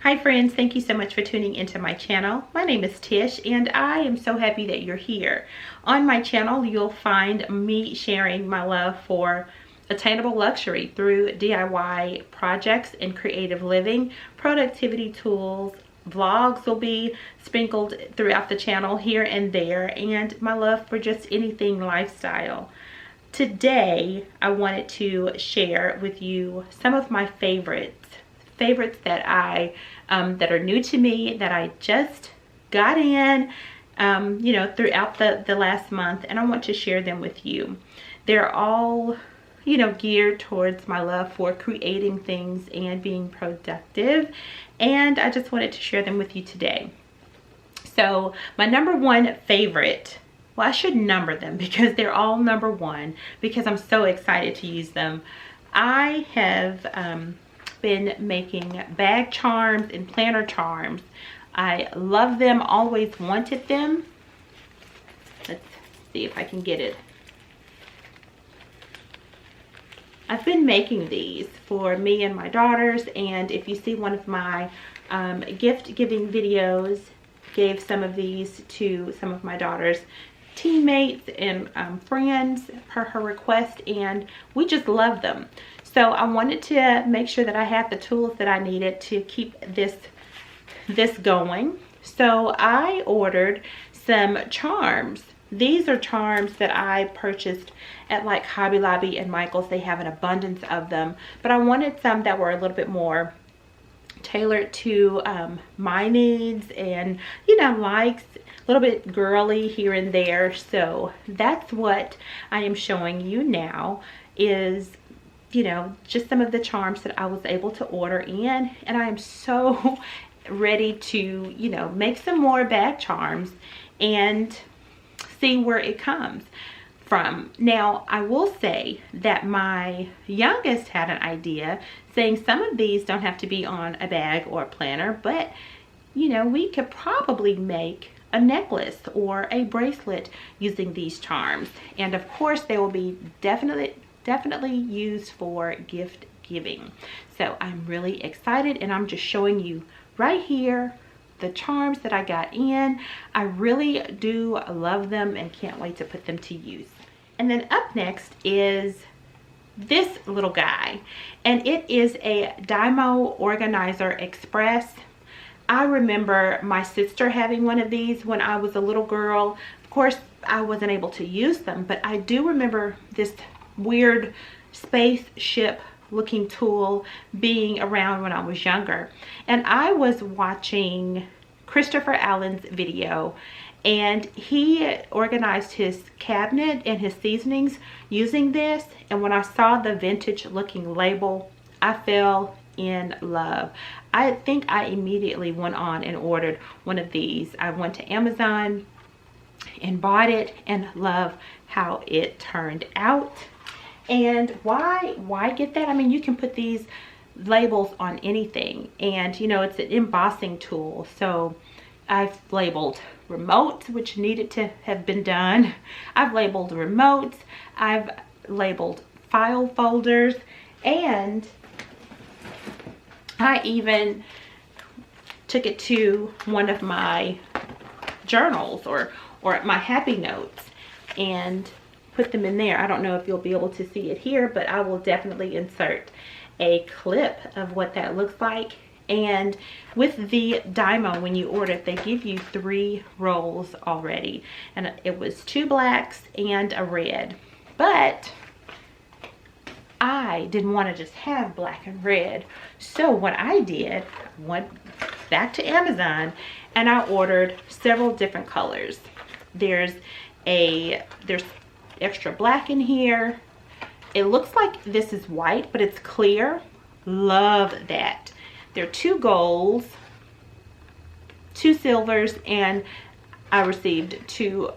Hi friends, thank you so much for tuning into my channel. My name is Tish and I am so happy that you're here. On my channel, you'll find me sharing my love for attainable luxury through DIY projects and creative living, productivity tools. Vlogs will be sprinkled throughout the channel here and there, and my love for just anything lifestyle. Today, I wanted to share with you some of my favorites that that are new to me, that I just got in throughout the last month, and I want to share them with you. They're all geared towards my love for creating things and being productive, and I just wanted to share them with you today. So my number one favorite, well, I should number them because they're all number one because I'm so excited to use them. I have been making bag charms and planner charms. I love them, always wanted them. Let's see if I can get it. I've been making these for me and my daughters, and if you see one of my gift giving videos, gave some of these to some of my daughter's teammates and friends per her request, and we just love them. So I wanted to make sure that I had the tools that I needed to keep this going. So I ordered some charms. These are charms that I purchased at like Hobby Lobby and Michael's. They have an abundance of them, but I wanted some that were a little bit more tailored to my needs and likes, a little bit girly here and there. So that's what I am showing you now, is just some of the charms that I was able to order in, and I am so ready to make some more bag charms and see where it comes from. Now, I will say that my youngest had an idea saying some of these don't have to be on a bag or a planner, but we could probably make a necklace or a bracelet using these charms, and of course they will be definitely used for gift giving. So I'm really excited, and I'm just showing you right here the charms that I got in. I really do love them and can't wait to put them to use. And then up next is this little guy, and it is a DYMO Organizer Express. I remember my sister having one of these when I was a little girl. Of course, I wasn't able to use them, but I do remember this weird spaceship looking tool being around when I was younger. And I was watching Christopher Allen's video, and he organized his cabinet and his seasonings using this, and when I saw the vintage looking label, I fell in love. I think I immediately went on and ordered one of these. I went to Amazon and bought it, and love how it turned out. And why get that? I mean, you can put these labels on anything, and it's an embossing tool. So I've labeled remotes, which needed to have been done. I've labeled remotes, I've labeled file folders, and I even took it to one of my journals or my happy notes and put them in there. I don't know if you'll be able to see it here, but I will definitely insert a clip of what that looks like. And with the DYMO, when you order it, they give you 3 rolls already, and it was 2 blacks and a red, but I didn't want to just have black and red. So what I did, went back to Amazon and I ordered several different colors. There's extra black in here. It looks like this is white, but it's clear. Love that. There are 2 golds, 2 silvers, and I received 2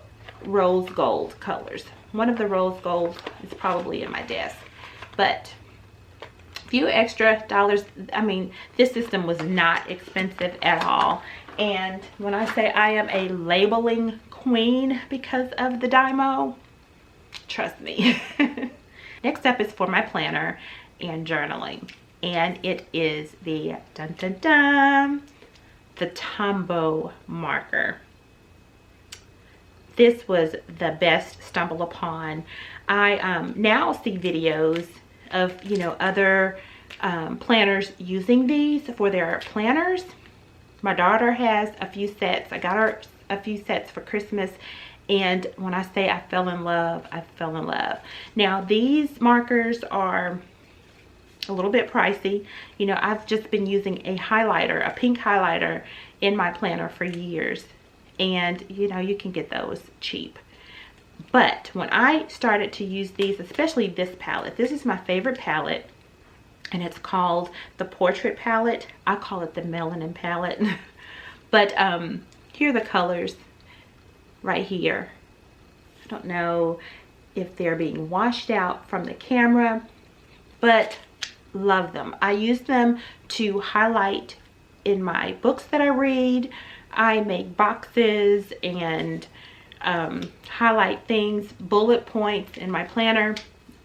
rose gold colors. One of the rose gold is probably in my desk, but a few extra dollars. I mean, this system was not expensive at all. And when I say I am a labeling queen because of the DYMO, trust me. Next up is for my planner and journaling. and it is the dun dun dun, the Tombow marker. This was the best stumble upon. I now see videos of, you know, other planners using these for their planners. My daughter has a few sets. I got her a few sets for Christmas, and when I say I fell in love, I fell in love. Now these markers are a little bit pricey. You know, I've just been using a highlighter, a pink highlighter in my planner for years, and you know, you can get those cheap. But when I started to use these, especially this palette, this is my favorite palette, and it's called the Portrait palette. I call it the Melanin palette. But here are the colors right here. I don't know if they're being washed out from the camera, but love them. I use them to highlight in my books that I read. I make boxes and highlight things, bullet points in my planner.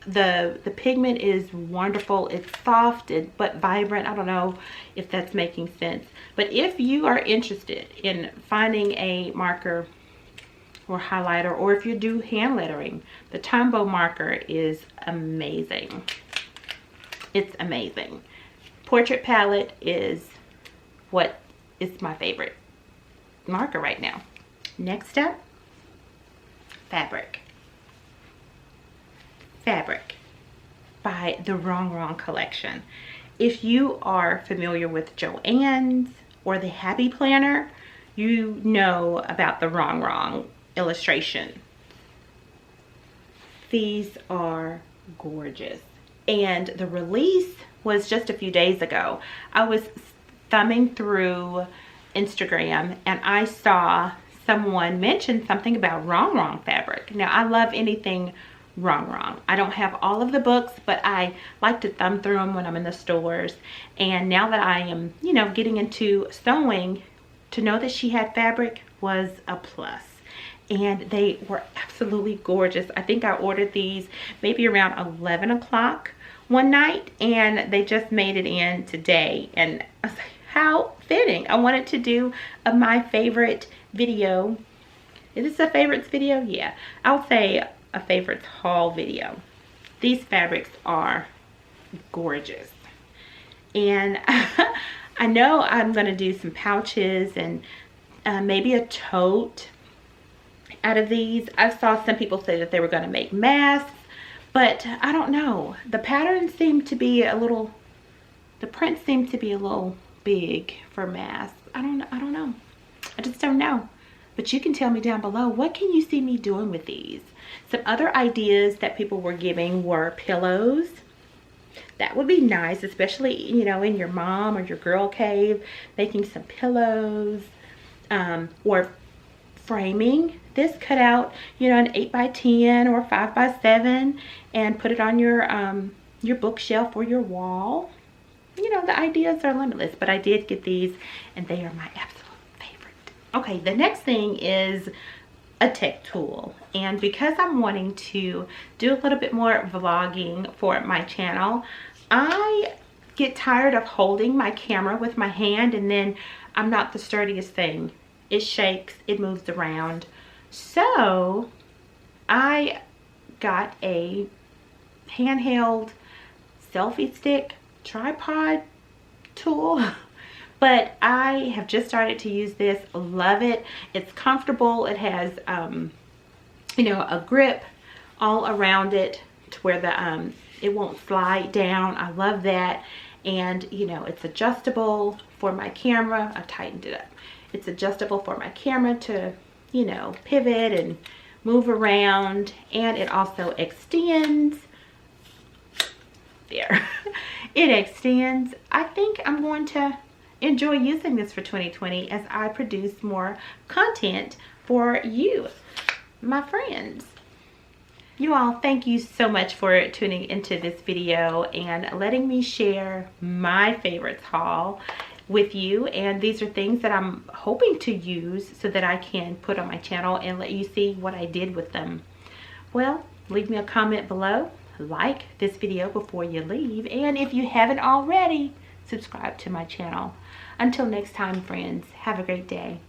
The pigment is wonderful. It's soft but vibrant. I don't know if that's making sense. But if you are interested in finding a marker or highlighter, or if you do hand lettering, the Tombow marker is amazing. It's amazing. Portrait palette is what is my favorite marker right now. Next up, fabric. Fabric by the Wrong Wrong collection. If you are familiar with Joann's or the Happy Planner, you know about the Wrong Wrong illustration. These are gorgeous, and the release was just a few days ago. I was thumbing through Instagram and I saw someone mention something about Wrong Wrong fabric. Now I love anything Wrong Wrong. I don't have all of the books, but I like to thumb through them when I'm in the stores. And now that I am, you know, getting into sewing, to know that she had fabric was a plus. And they were absolutely gorgeous. I think I ordered these maybe around 11 o'clock one night, and they just made it in today. And I was like, how fitting. I wanted to do a my favorite video. Is this a favorites video? Yeah, I would say a favorites haul video. These fabrics are gorgeous, and I know I'm gonna do some pouches and maybe a tote out of these. I saw some people say that they were gonna make masks, but I don't know. The patterns seem to be a little, the prints seem to be a little big for masks. I don't know. I just don't know. But you can tell me down below, what can you see me doing with these? Some other ideas that people were giving were pillows. That would be nice, especially, you know, in your mom or your girl cave, making some pillows, or framing this, cut out, you know, an 8x10 or 5x7 and put it on your bookshelf or your wall. You know, the ideas are limitless, but I did get these and they are my absolute favorite. Okay, the next thing is a tech tool, and because I'm wanting to do a little bit more vlogging for my channel, I get tired of holding my camera with my hand, and then I'm not the sturdiest thing. It shakes, it moves around. So I got a handheld selfie stick tripod tool, but I have just started to use this. Love it. It's comfortable. It has you know, a grip all around it to where the it won't slide down. I love that. And you know, it's adjustable for my camera. I tightened it up. It's adjustable for my camera to, you know, pivot and move around, and it also extends. There. It extends. I think I'm going to enjoy using this for 2020 as I produce more content for you, my friends. You all, thank you so much for tuning into this video and letting me share my favorites haul with you. And these are things that I'm hoping to use so that I can put on my channel and let you see what I did with them. Well, leave me a comment below. like this video before you leave, and if you haven't already, subscribe to my channel. Until next time, friends, have a great day.